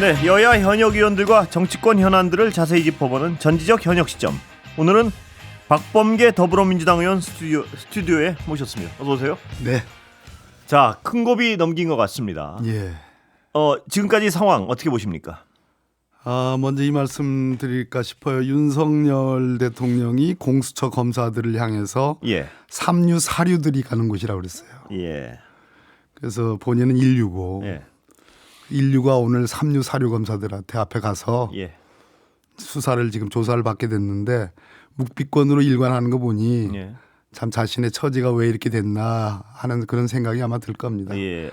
네, 여야 현역 의원들과 정치권 현안들을 자세히 짚어보는 전지적 현역 시점. 오늘은 박범계 더불어민주당 의원 스튜디오에 모셨습니다. 어서 오세요. 네. 자, 큰 고비 넘긴 것 같습니다. 예. 지금까지 상황 어떻게 보십니까? 먼저 이 말씀 드릴까 싶어요. 윤석열 대통령이 공수처 검사들을 향해서 예. 삼류 사류들이 가는 곳이라고 그랬어요. 예. 그래서 본인은 인류고 예. 인류가 오늘 삼류 사류 검사들한테 앞에 가서 예. 수사를 지금 조사를 받게 됐는데 묵비권으로 일관하는 거 보니 예. 참 자신의 처지가 왜 이렇게 됐나 하는 그런 생각이 아마 들 겁니다. 예.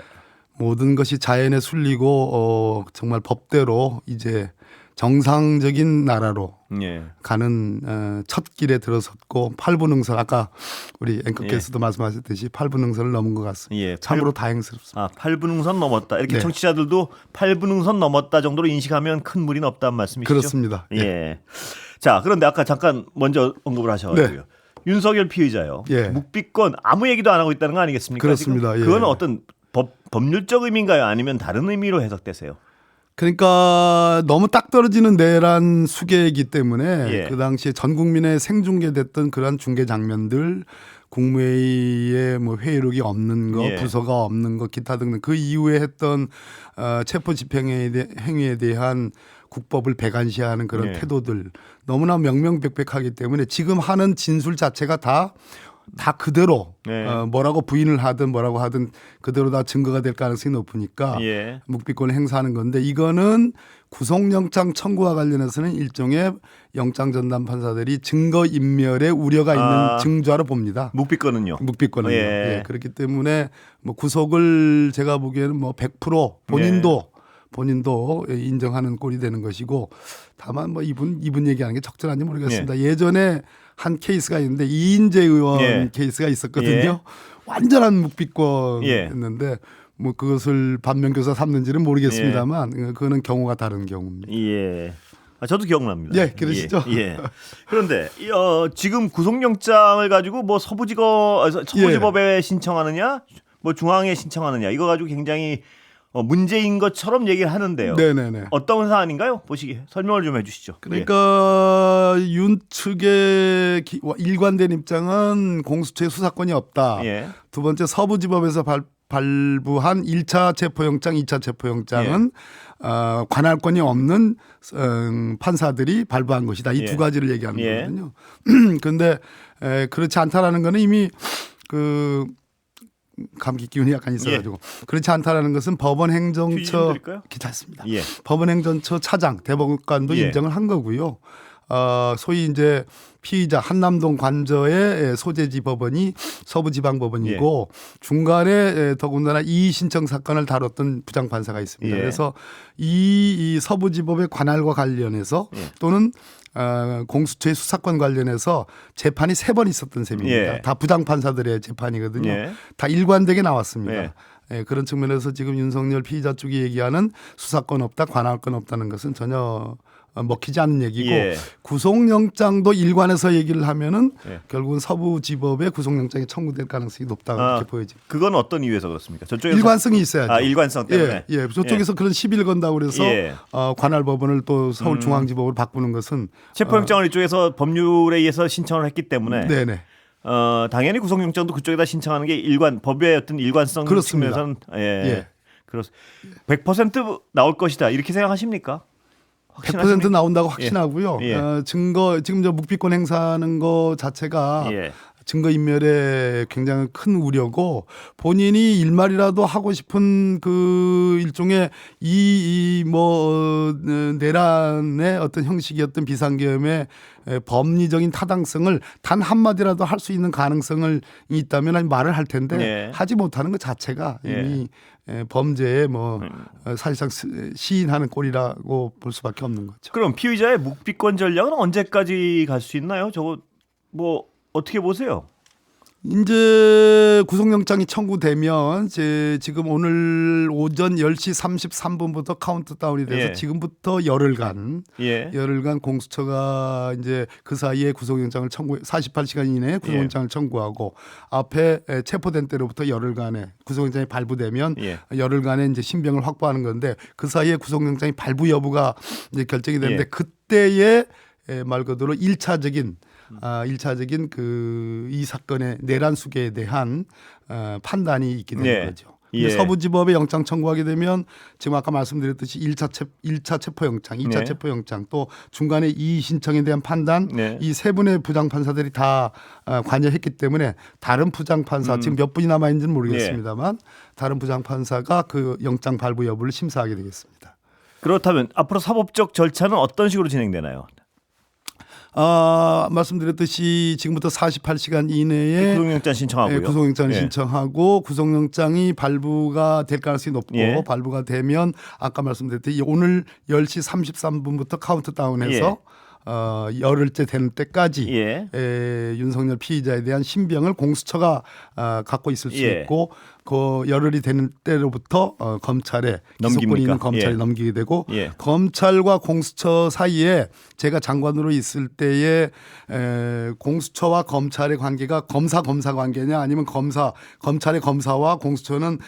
모든 것이 자연에 순리고 정말 법대로 이제 정상적인 나라로 예. 가는 첫 길에 들어섰고 8분응선 아까 우리 앵커께서도 말씀하셨듯이 8분응선을 넘은 것 같습니다. 예. 참으로 다행스럽습니다. 8분응선 넘었다. 이렇게 네. 청취자들도 8분응선 넘었다 정도로 인식하면 큰 무리는 없다는 말씀이시죠? 그렇습니다. 예. 자, 그런데 아까 잠깐 먼저 언급을 하셔가지고요. 네. 윤석열 피의자요. 예. 묵비권 아무 얘기도 안 하고 있다는 거 아니겠습니까? 그렇습니다. 지금? 예. 그건 어떤 법률적 의미인가요? 아니면 다른 의미로 해석되세요? 그러니까 너무 딱 떨어지는 내란 수계이기 때문에 예. 그 당시에 전 국민에 생중계됐던 그러한 중계 장면들 국무회의에 뭐 회의록이 없는 거, 예. 부서가 없는 거, 기타 등등 그 이후에 했던 체포 집행행위에 대한 국법을 배관시하는 그런 예. 태도들 너무나 명명백백하기 때문에 지금 하는 진술 자체가 다 그대로 네. 뭐라고 부인을 하든 뭐라고 하든 그대로 다 증거가 될 가능성이 높으니까 예. 묵비권을 행사하는 건데 이거는 구속영장 청구와 관련해서는 일종의 영장전담 판사들이 증거인멸의 우려가 있는 증조로 봅니다. 묵비권은요? 묵비권은요. 예. 예. 그렇기 때문에 뭐 구속을 제가 보기에는 뭐 100% 본인도 인정하는 꼴이 되는 것이고 다만 뭐 이분 얘기하는 게 적절한지 모르겠습니다. 예전에 한 케이스가 있는데 이인재 의원 케이스가 있었거든요. 완전한 묵비권이었는데 뭐 그것을 반면교사 삼는지는 모르겠습니다만 그거는 경우가 다른 경우입니다. 예. 저도 기억납니다. 예, 그러시죠? 예. 그런데 지금 구속영장을 가지고 뭐 서부지법에 신청하느냐, 뭐 중앙에 신청하느냐 이거 가지고 굉장히 문제인 것처럼 얘기를 하는데요. 네네네. 어떤 사안인가요? 보시기에 설명을 좀 해주시죠. 그러니까 윤 측의 일관된 입장은 공수처에 수사권이 없다. 예. 두 번째 서부지법에서 발부한 1차 체포영장, 2차 체포영장은 관할권이 없는 판사들이 발부한 것이다. 이 두 가지를 얘기하는 거거든요. 그런데 그렇지 않다라는 거는 이미 감기 기운이 약간 있어가지고 그렇지 않다라는 것은 법원행정처 괜찮습니다. 법원행정처 차장 대법관도 인정을 한 거고요. 소위 이제 피의자 한남동 관저의 소재지 법원이 서부지방법원이고 중간에 더군다나 이의 신청 사건을 다뤘던 부장판사가 있습니다. 그래서 이 서부지법의 관할과 관련해서 또는 공수처의 수사권 관련해서 재판이 3번 있었던 셈입니다. 다 부장판사들의 재판이거든요. 다 일관되게 나왔습니다. 그런 측면에서 지금 윤석열 피의자 쪽이 얘기하는 수사권 없다, 관할권 없다는 것은 전혀 먹히지 않는 얘기고 구속영장도 일관해서 얘기를 하면은 결국은 서부지법에 구속영장이 청구될 가능성이 높다고 이렇게 보여집니다. 그건 어떤 이유에서 그렇습니까? 저쪽에서 일관성이 있어야죠. 일관성 때문에. 저쪽에서 그런 시비를 건다고 그래서 관할법원을 또 서울중앙지법으로 바꾸는 것은 체포영장을 이쪽에서 법률에 의해서 신청을 했기 때문에 네네. 당연히 구속영장도 그쪽에다 신청하는 게 법의 어떤 일관성 측면에서는 100% 나올 것이다 이렇게 생각하십니까? 100% 나온다고 확신하고요. 증거 지금 저 묵비권 행사하는 거 자체가 증거인멸에 굉장히 큰 우려고 본인이 일말이라도 하고 싶은 그 일종의 내란의 어떤 형식이었던 비상계엄의 법리적인 타당성을 단 한마디라도 할 수 있는 가능성을 있다면 말을 할 텐데 하지 못하는 것 자체가 이미 범죄에 사실상 시인하는 꼴이라고 볼 수밖에 없는 거죠. 그럼 피의자의 묵비권 전략은 언제까지 갈 수 있나요? 저거 뭐 어떻게 보세요? 이제 구속영장이 청구되면 지금 오늘 오전 10시 33분부터 카운트다운이 돼서 예. 지금부터 열흘간 예. 열흘간 공수처가 이제 그 사이에 구속영장을 48시간 이내에 구속영장을 청구하고 앞에 체포된 때로부터 열흘간에 구속영장이 발부되면 열흘간에 이제 신병을 확보하는 건데 그 사이에 구속영장이 발부 여부가 이제 결정이 되는데 그때에 말 그대로 1차적인 이 사건의 내란 수계에 대한 판단이 있게 되는 거죠. 서부지법에 영장 청구하게 되면 지금 아까 말씀드렸듯이 1차 체포영장, 2차 체포영장 또 중간에 이의 신청에 대한 판단 이 세 분의 부장판사들이 다 관여했기 때문에 다른 부장판사 지금 몇 분이 남아있는지는 모르겠습니다만 다른 부장판사가 그 영장 발부 여부를 심사하게 되겠습니다. 그렇다면 앞으로 사법적 절차는 어떤 식으로 진행되나요? 말씀드렸듯이 지금부터 48시간 이내에 구속영장 신청하고요. 구속영장 신청하고 구속영장이 발부가 될 가능성이 높고 발부가 되면 아까 말씀드렸듯이 오늘 10시 33분부터 카운트다운해서 열흘째 되는 때까지 윤석열 피의자에 대한 신병을 공수처가 갖고 있을 수 있고 그 열흘이 되는 때로부터 검찰에 기소권이 있는 검찰에 넘기게 되고 검찰과 공수처 사이에 제가 장관으로 있을 때에 공수처와 검찰의 관계가 검사 관계냐 아니면 검찰의 검사와 공수처는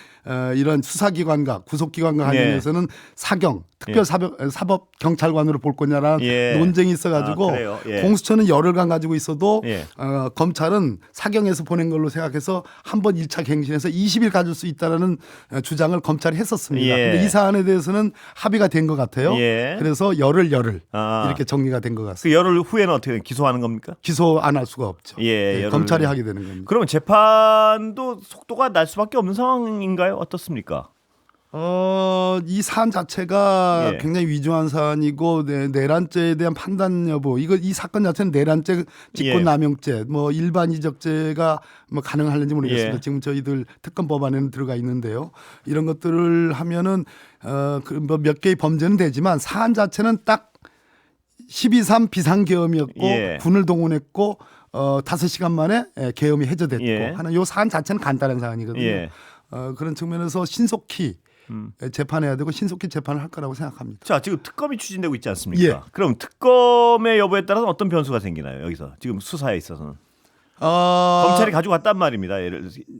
이런 수사기관과 구속기관과 관련해서는 사경 특별 사법 경찰관으로 볼 거냐라는 논쟁이 있어가지고 공수처는 열흘간 가지고 있어도 검찰은 사경에서 보낸 걸로 생각해서 한번 1차 갱신해서 20일 가질 수 있다라는 주장을 검찰이 했었습니다. 근데 이 사안에 대해서는 합의가 된 것 같아요. 그래서 열흘 이렇게 정리가 된 것 같습니다. 그 열흘 후에는 어떻게 기소하는 겁니까? 기소 안 할 수가 없죠. 검찰이 하게 되는 겁니다. 그러면 재판도 속도가 날 수밖에 없는 상황인가요? 어떻습니까? 이 사안 자체가 굉장히 위중한 사안이고 내란죄에 대한 판단 여부 이 사건 자체는 내란죄, 직권남용죄, 뭐 일반 이적죄가 뭐 가능할는지 모르겠습니다. 지금 저희들 특검 법안에는 들어가 있는데요. 이런 것들을 하면은 뭐 몇 개의 범죄는 되지만 사안 자체는 딱 12.3 비상계엄이었고 군을 동원했고 5시간 만에 계엄이 해제됐고 하는 요 사안 자체는 간단한 사안이거든요. 그런 측면에서 신속히 재판해야 되고 신속히 재판을 할 거라고 생각합니다. 자, 지금 특검이 추진되고 있지 않습니까? 그럼 특검의 여부에 따라서 어떤 변수가 생기나요? 여기서 지금 수사에 있어서는 검찰이 가지고 왔단 말입니다.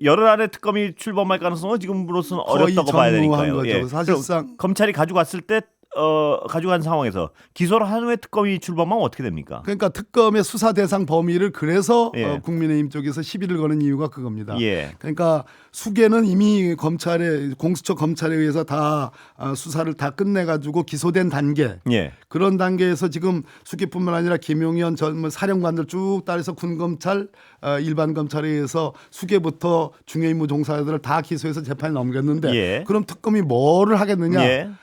열흘 안에 특검이 출범할 가능성은 지금으로서는 어렵다고 봐야 되니까요. 사실상 검찰이 가지고 왔을 때 가져간 상황에서 기소를 한 후에 특검이 출범하면 어떻게 됩니까? 그러니까 특검의 수사 대상 범위를 그래서 국민의힘 쪽에서 시비를 거는 이유가 그겁니다. 그러니까 수계는 이미 공수처 검찰에 의해서 다 수사를 다 끝내가지고 기소된 단계. 그런 단계에서 지금 수계뿐만 아니라 김용현 전 사령관들 쭉 따라서 군검찰, 일반 검찰에 의해서 수계부터 중요임무 종사자들을 다 기소해서 재판에 넘겼는데 그럼 특검이 뭐를 하겠느냐?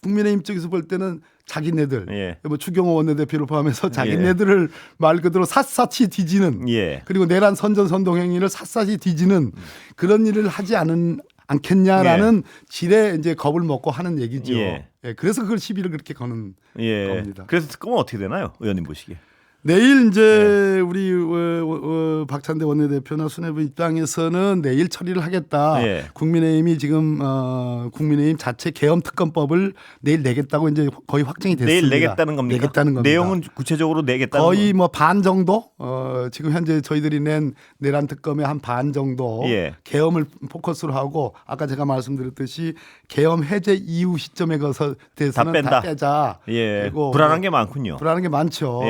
국민의힘 쪽에서 볼 때는 자기네들, 뭐 추경호 원내대표를 포함해서 자기네들을 말 그대로 샅샅이 뒤지는, 그리고 내란 선전 선동 행위를 샅샅이 뒤지는 그런 일을 하지 않겠냐라는 질에 이제 겁을 먹고 하는 얘기죠. 그래서 그걸 시비를 그렇게 거는 겁니다. 그래서 특검은 어떻게 되나요, 의원님 보시기에? 내일 이제 우리 박찬대 원내대표나 수뇌부 입장에서는 내일 처리를 하겠다. 국민의힘이 지금 국민의힘 자체 계엄 특검법을 내일 내겠다고 이제 거의 확정이 됐습니다. 내일 내겠다는 겁니까? 내겠다는 겁니다. 내용은 구체적으로 내겠다는 거의 뭐 반 정도 지금 현재 저희들이 낸 내란 특검의 한 반 정도 계엄을 포커스로 하고 아까 제가 말씀드렸듯이 계엄 해제 이후 시점에 가서 대해서는 다 빼자. 그리고 불안한 게 많군요. 불안한 게 많죠.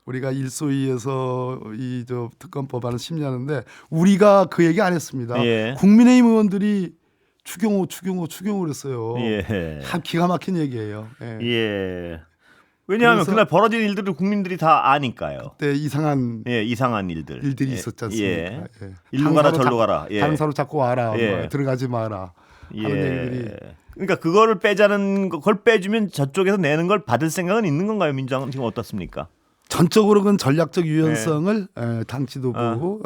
우리가 일소위에서 이 특검 법안을 심리하는데 우리가 그 얘기 안 했습니다. 국민의힘 의원들이 추경호 그랬어요. 기가 막힌 얘기예요. 왜냐하면 그날 벌어진 일들을 국민들이 다 아니까요. 그때 이상한 일들이 있었지 않습니까? 일로 가라 절로 가라. 다른 사로 자꾸 와라. 뭐 들어가지 마라. 하는 얘기들이. 그러니까 그거를 빼자는 걸 빼주면 저쪽에서 내는 걸 받을 생각은 있는 건가요? 민주당은 지금 어떻습니까? 전적으로 그건 전략적 유연성을 당 지도부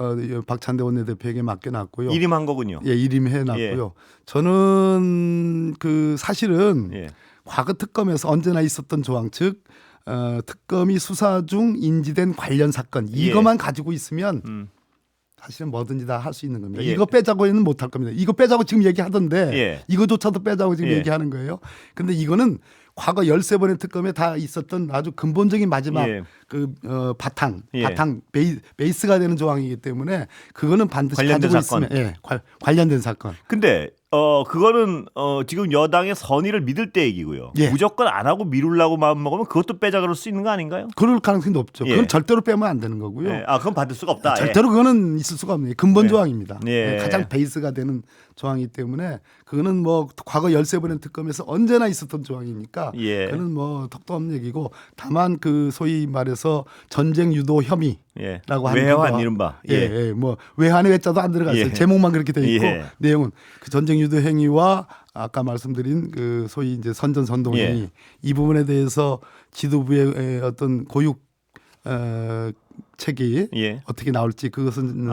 박찬대 원내대표에게 맡겨놨고요. 일임한 거군요. 일임해놨고요. 저는 그 사실은 과거 특검에서 언제나 있었던 조항, 즉 특검이 수사 중 인지된 관련 사건 이것만 가지고 있으면 사실은 뭐든지 다 할 수 있는 겁니다. 예. 이거 빼자고는 못할 겁니다. 이거 빼자고 지금 얘기하던데 예. 이거조차도 빼자고 지금 예. 얘기하는 거예요. 근데 이거는 과거 13번의 특검에 다 있었던 아주 근본적인 마지막 예. 바탕 예. 베이스가 되는 조항이기 때문에 그거는 반드시 관련된 가지고 사건. 있으면 관련된 사건. 근데 그거는 지금 여당의 선의를 믿을 때 얘기고요. 예. 무조건 안 하고 미루려고 마음 먹으면 그것도 빼자 그럴 수 있는 거 아닌가요? 그럴 가능성이 높죠. 예. 그건 절대로 빼면 안 되는 거고요. 예. 그건 받을 수가 없다. 절대로 그거는 있을 수가 없네요. 근본 예. 조항입니다. 예. 가장 베이스가 되는 조항이기 때문에 그거는 뭐 과거 13번의 특검에서 언제나 있었던 조항이니까 예. 그거는 뭐 턱도 없는 얘기고 다만 그 소위 말해서 전쟁 유도 혐의 예. 라고 하는 외환 거. 이른바. 예. 뭐 외환의 외자도 안 들어갔어요. 예. 제목만 그렇게 돼 있고 예. 내용은 그 전쟁 유도 행위와 아까 말씀드린 그 소위 이제 선전 행위 예. 이 부분에 대해서 지도부의 어떤 고육 책이 예. 어떻게 나올지 그것은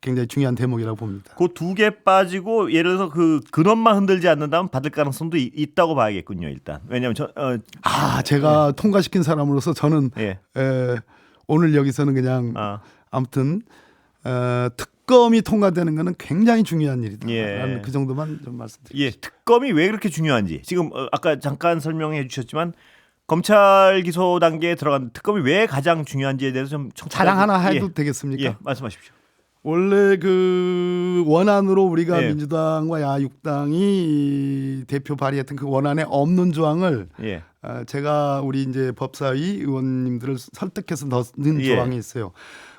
굉장히 중요한 대목이라고 봅니다. 그 두 개 빠지고 예를 들어서 그 근원만 흔들지 않는다면 받을 가능성도 있다고 봐야겠군요. 일단 왜냐하면 제가 통과시킨 사람으로서 저는 예. 오늘 여기서는 그냥 아무튼 특검이 통과되는 것은 굉장히 중요한 일이다. 예. 그 정도만 좀 말씀드립니다. 예, 특검이 왜 그렇게 중요한지 지금 아까 잠깐 설명해 주셨지만 검찰 기소 단계에 들어간 특검이 왜 가장 중요한지에 대해서 좀 자랑 하나 해도 되겠습니까? 예, 말씀하십시오. 원래 그 원안으로 우리가 예. 민주당과 야육당이 대표 발의했던 그 원안에 없는 조항을 예. 제가 우리 이제 법사위 의원님들을 설득해서 넣은 예. 조항이 있어요.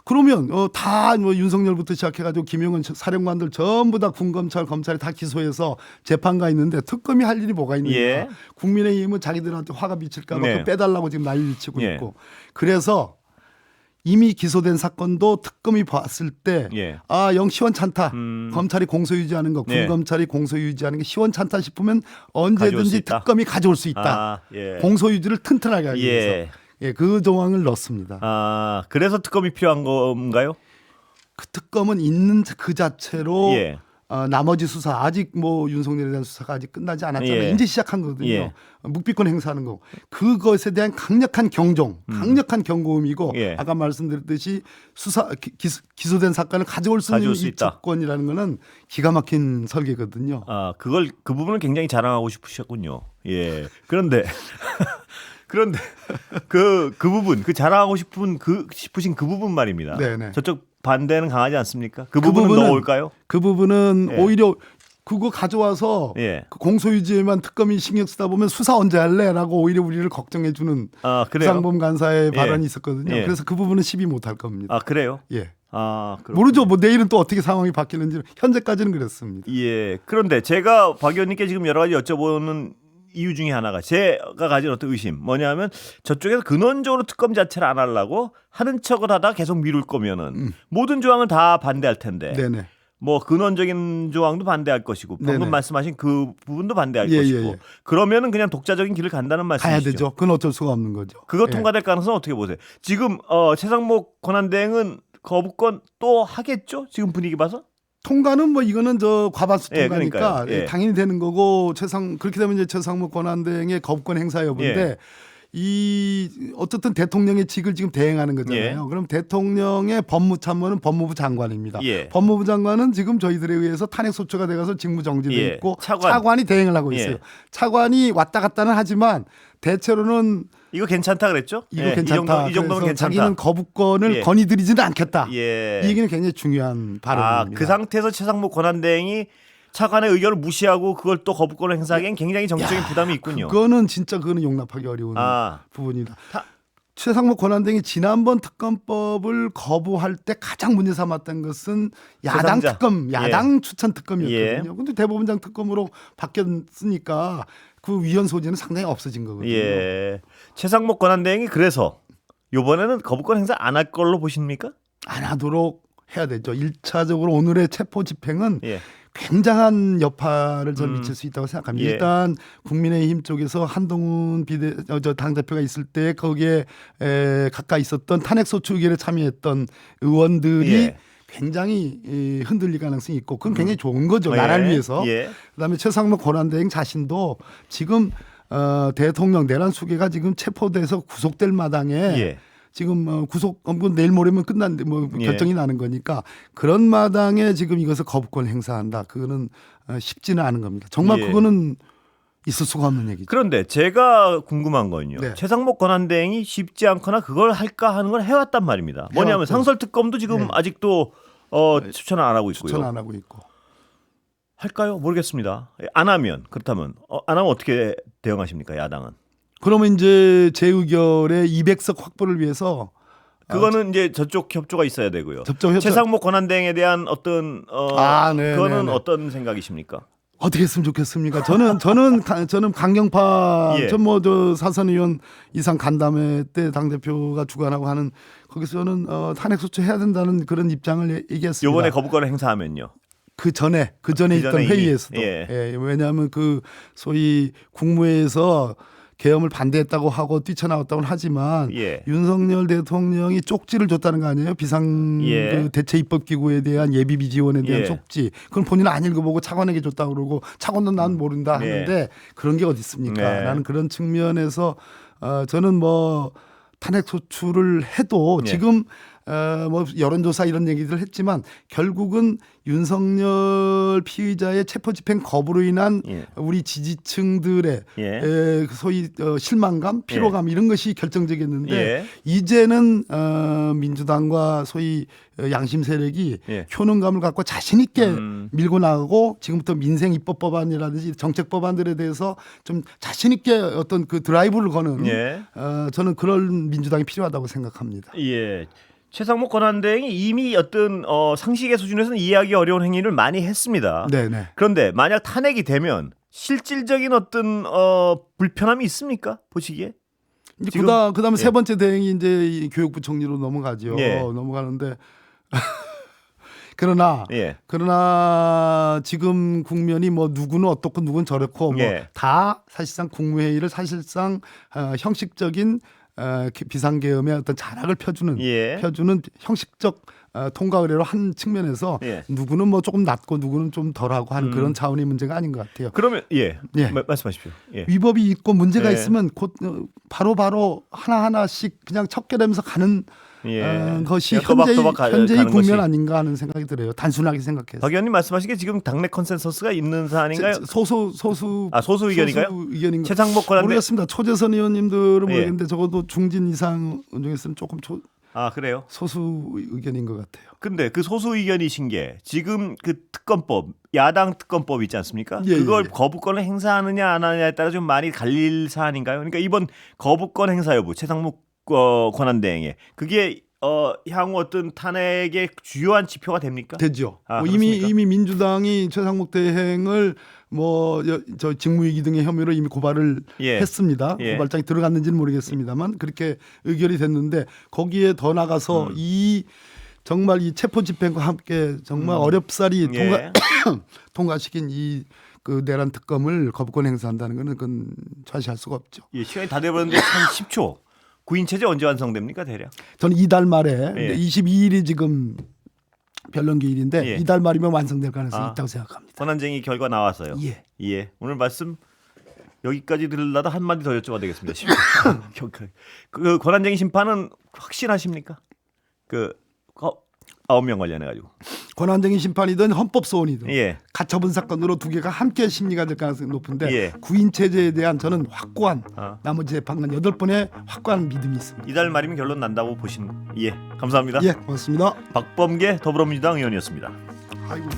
그러면 다 뭐 윤석열부터 시작해가지고 김용은 사령관들 전부 다 군검찰 검찰이 다 기소해서 재판가 있는데 특검이 할 일이 뭐가 있느냐. 예. 국민의힘은 자기들한테 화가 미칠까 봐 네. 그거 빼달라고 지금 난리 치고 예. 있고. 그래서 이미 기소된 사건도 특검이 봤을 때 예. 영 시원찮다. 검찰이 공소유지하는 거, 네. 군검찰이 공소유지하는 게 시원찮다 싶으면 가져올 수 언제든지 있다. 특검이 가져올 수 있다. 예. 공소유지를 튼튼하게 하기 위해서. 예. 그 조항을 넣습니다. 그래서 특검이 필요한 건가요? 그 특검은 있는 그 자체로 예. 나머지 수사 아직 뭐 윤석열에 대한 수사가 아직 끝나지 않았잖아요. 예. 이제 시작한 거거든요. 예. 묵비권 행사하는 거. 그것에 대한 강력한 경종, 강력한 경고음이고 예. 아까 말씀드렸듯이 기소된 사건을 가져올 수 있는 이 있다. 조건이라는 거는 기가 막힌 설계거든요. 그 부분을 굉장히 자랑하고 싶으셨군요. 예. 그런데 그 부분, 그 자랑하고 싶으신 그 부분 말입니다. 네네. 저쪽 반대는 강하지 않습니까? 그 부분은 넣어올까요? 그 부분은 예. 오히려 그거 가져와서 예. 그 공소유지에만 특검이 신경 쓰다 보면 수사 언제 할래라고 오히려 우리를 걱정해 주는 그래요? 상범 간사의 예. 발언이 있었거든요. 예. 그래서 그 부분은 시비 못할 겁니다. 그래요? 예. 그렇군요. 모르죠. 뭐 내일은 또 어떻게 상황이 바뀌는지 현재까지는 그랬습니다. 예. 그런데 제가 박 의원님께 지금 여러 가지 여쭤보는 이유 중에 하나가 제가 가진 어떤 의심 뭐냐면 저쪽에서 근원적으로 특검 자체를 안 하려고 하는 척을 하다 계속 미룰 거면은 모든 조항은 다 반대할 텐데 네네. 뭐 근원적인 조항도 반대할 것이고 방금 네네. 말씀하신 그 부분도 반대할 예, 것이고 예, 예. 그러면은 그냥 독자적인 길을 간다는 말씀이시죠. 가야 되죠. 그건 어쩔 수가 없는 거죠. 그거 예. 통과될 가능성은 어떻게 보세요? 지금 최상목 권한대행은 거부권 또 하겠죠? 지금 분위기 봐서? 통과는 뭐 이거는 저 과반수 예, 통과니까 그러니까요. 예. 당연히 되는 거고 그렇게 되면 이제 최상목 권한대행의 거부권 행사 여부인데 예. 이 어쨌든 대통령의 직을 지금 대행하는 거잖아요. 예. 그럼 대통령의 법무참모는 법무부 장관입니다. 예. 법무부 장관은 지금 저희들에 의해서 탄핵 소추가 돼가서 직무 정지돼 예. 있고 차관. 차관이 대행을 하고 있어요. 예. 차관이 왔다 갔다는 하지만 대체로는 이거 괜찮다 그랬죠? 이거 예, 괜찮다. 이 정도면 그래서 괜찮다. 자기는 거부권을 예. 건의드리지는 않겠다. 예. 이 얘기는 굉장히 중요한 발언입니다. 그 상태에서 최상목 권한대행이 차관의 의견을 무시하고 그걸 또 거부권을 행사하기엔 굉장히 정치적인 부담이 있군요. 그거는 용납하기 어려운 부분이다. 최상목 권한대행이 지난번 특검법을 거부할 때 가장 문제 삼았던 것은 야당 제3자. 특검, 야당 추천 특검이었거든요. 예. 근데 대법원장 특검으로 바뀌었으니까 그 위헌 소지는 상당히 없어진 거거든요. 예. 최상목 권한대행이 그래서 이번에는 거부권 행사 안 할 걸로 보십니까? 안 하도록 해야 되죠. 1차적으로 오늘의 체포 집행은 예. 굉장한 여파를 전 미칠 수 있다고 생각합니다. 예. 일단 국민의힘 쪽에서 한동훈 당대표가 있을 때 거기에 가까이 있었던 탄핵소추 의결에 참여했던 의원들이 예. 굉장히 흔들릴 가능성이 있고 그건 굉장히 좋은 거죠. 나라를 위해서. 예. 그다음에 최상목 권한대행 자신도 지금 대통령 내란 수계가 지금 체포돼서 구속될 마당에 예. 지금 구속 내일 모레면 끝났는데 뭐 결정이 나는 거니까 그런 마당에 지금 이것을 거부권 행사한다. 그거는 쉽지는 않은 겁니다. 정말 그거는 있을 수가 없는 얘기죠. 그런데 제가 궁금한 건요. 네. 최상목 권한대행이 쉽지 않거나 그걸 할까 하는 걸 해왔단 말입니다. 뭐냐면 상설특검도 지금 아직도 추천을 안 하고 있고요. 추천 안 하고 있고. 할까요? 모르겠습니다. 안 하면 그렇다면 안 하면 어떻게 대응하십니까? 야당은? 그러면 이제 재의결의 200석 확보를 위해서 그거는 이제 저쪽 협조가 있어야 되고요. 최상목 권한대행에 대한 어떤 그거는 어떤 생각이십니까? 어떻게 했으면 좋겠습니까? 저는 강경파 저 사선 의원 이상 간담회 때 당 대표가 주관하고 하는 거기서 저는 탄핵 소추해야 된다는 그런 입장을 얘기했습니다. 이번에 거부권을 행사하면요. 그 전에 있던 회의에서도 왜냐하면 그 소위 국무회에서 계엄을 반대했다고 하고 뛰쳐나왔다고 하지만 윤석열 대통령이 쪽지를 줬다는 거 아니에요? 비상 그 대체 입법기구에 대한 예비비 지원에 대한 쪽지. 그건 본인은 안 읽어보고 차관에게 줬다고 그러고 차관은 난 모른다 하는데 그런 게 어디 있습니까? 나는 그런 측면에서 저는 뭐 탄핵 소추를 해도 지금 뭐 여론조사 이런 얘기들 했지만 결국은 윤석열 피의자의 체포집행 거부로 인한 우리 지지층들의 소위 실망감, 피로감 이런 것이 결정적이었는데 이제는 민주당과 소위 양심 세력이 효능감을 갖고 자신 있게 밀고 나가고 지금부터 민생 입법 법안이라든지 정책 법안들에 대해서 좀 자신 있게 어떤 그 드라이브를 거는 저는 그런 민주당이 필요하다고 생각합니다. 최상목 권한대행이 이미 어떤 상식의 수준에서는 이해하기 어려운 행위를 많이 했습니다. 그런데 만약 탄핵이 되면 실질적인 어떤 불편함이 있습니까? 보시기에? 그다음에 세 번째 대행이 이제 교육부 총리로 넘어가죠. 넘어가는데 그러나 지금 국면이 뭐 누구는 어떻고 누구는 저렇고 뭐 다 사실상 국무회의를 사실상 형식적인 비상계엄의 어떤 자락을 펴주는 형식적 통과 의례로 한 측면에서 누구는 뭐 조금 낮고 누구는 좀 덜하고 하는 그런 차원의 문제가 아닌 것 같아요. 그러면 말씀하십시오. 위법이 있고 문제가 있으면 곧 바로 하나하나씩 그냥 척결하면서 가는 것이 현재의 국면 아닌가 하는 생각이 들어요. 단순하게 생각해서. 박 의원님 말씀하시기에 지금 당내 컨센서스가 있는 사안인가요? 소수 의견인가요? 최상목 권한대행 모르겠습니다. 초재선 의원님들은 모르겠는데 적어도 중진 이상 중에서는 조금 그래요? 소수 의견인 것 같아요. 근데 그 소수 의견이신 게 지금 그 특검법, 야당 특검법 있지 않습니까? 그걸 거부권을 행사하느냐 안 하느냐에 따라 좀 많이 갈릴 사안인가요? 그러니까 이번 거부권 행사 여부, 최상목 권한대행에 그게 향후 어떤 탄핵의 주요한 지표가 됩니까? 되죠. 이미 민주당이 최상목 대행을 저 직무유기 등의 혐의로 이미 고발을 했습니다. 고발장이 들어갔는지는 모르겠습니다만 그렇게 의결이 됐는데 거기에 더 나가서 정말 이 체포집행과 함께 정말 어렵사리 통과시킨 그 내란 특검을 거부권 행사한다는 것은 그건 좌시할 수가 없죠. 시간이 다 돼버렸는데 한 10초. 구인 체제 언제 완성됩니까 대략? 저는 이달 말에 22일이 지금 변론기일인데 이달 말이면 완성될 가능성이 있다고 생각합니다. 권한쟁의 결과 나왔어요. 오늘 말씀 여기까지 들으려다 한마디 더 여쭤봐도 되겠습니다. 그 권한쟁의 심판은 확신하십니까? 그 9명 관련해 가지고. 권한쟁의 심판이든 헌법소원이든 가처분 사건으로 두 개가 함께 심리가 될 가능성이 높은데 구인 체제에 대한 저는 확고한 나머지 재판관 8번의 확고한 믿음이 있습니다. 이달 말이면 결론 난다고 보시는 감사합니다. 고맙습니다. 박범계 더불어민주당 의원이었습니다. 아이고.